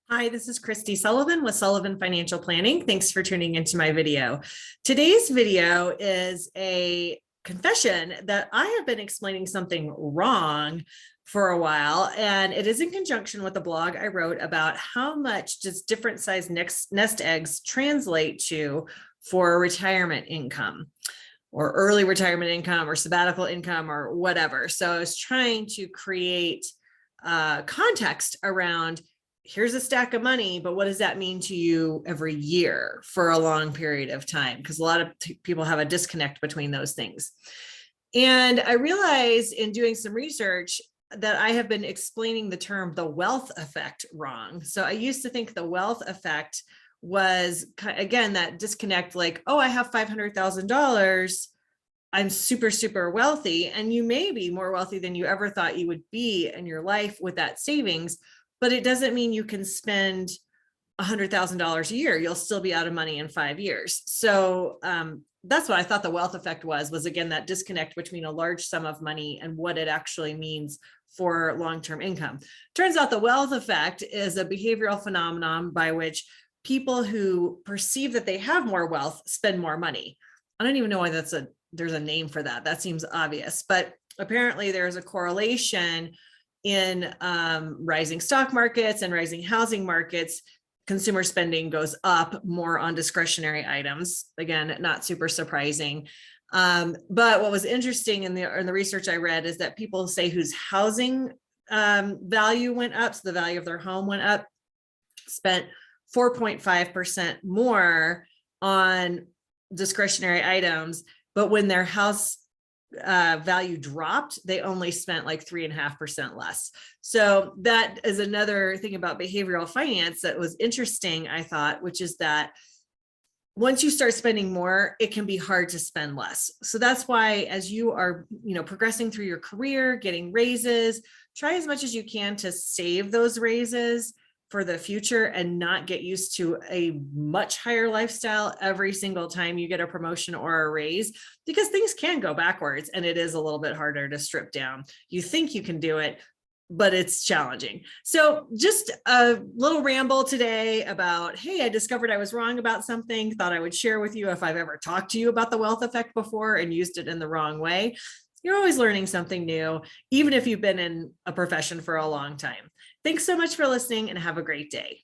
Hi, this is Kristi Sullivan with Sullivan Financial Planning. Thanks for tuning into my video. Today's video is a confession that I have been explaining something wrong for a while, and it is in conjunction with a blog I wrote about how much does different size nest eggs translate to for retirement income or early retirement income or sabbatical income or whatever. So I was trying to create context around here's a stack of money, but what does that mean to you every year for a long period of time? Because a lot of people have a disconnect between those things. And I realized in doing some research that I have been explaining the term the wealth effect wrong. So I used to think the wealth effect was, again, that disconnect, like, oh, I have $500,000. I'm super, super wealthy. And you may be more wealthy than you ever thought you would be in your life with that savings. But it doesn't mean you can spend $100,000 a year. You'll still be out of money in 5 years. So that's what I thought the wealth effect was again, that disconnect between a large sum of money and what it actually means for long-term income. Turns out the wealth effect is a behavioral phenomenon by which people who perceive that they have more wealth spend more money. I don't even know why there's a name for that. That seems obvious, but apparently there's a correlation in rising stock markets and rising housing markets. Consumer spending goes up more on discretionary items. Again, not super surprising. But what was interesting in the research I read is that people say whose housing value went up, so the value of their home went up, spent 4.5% more on discretionary items, but when their house value dropped, they only spent like 3.5% less. So that is another thing about behavioral finance that was interesting, I thought, which is that once you start spending more, it can be hard to spend less. So that's why as you are, progressing through your career, getting raises, try as much as you can to save those raises for the future and not get used to a much higher lifestyle every single time you get a promotion or a raise, because things can go backwards and it is a little bit harder to strip down. You think you can do it, but it's challenging. So just a little ramble today about, hey, I discovered I was wrong about something, thought I would share with you if I've ever talked to you about the wealth effect before and used it in the wrong way. You're always learning something new, even if you've been in a profession for a long time. Thanks so much for listening and have a great day.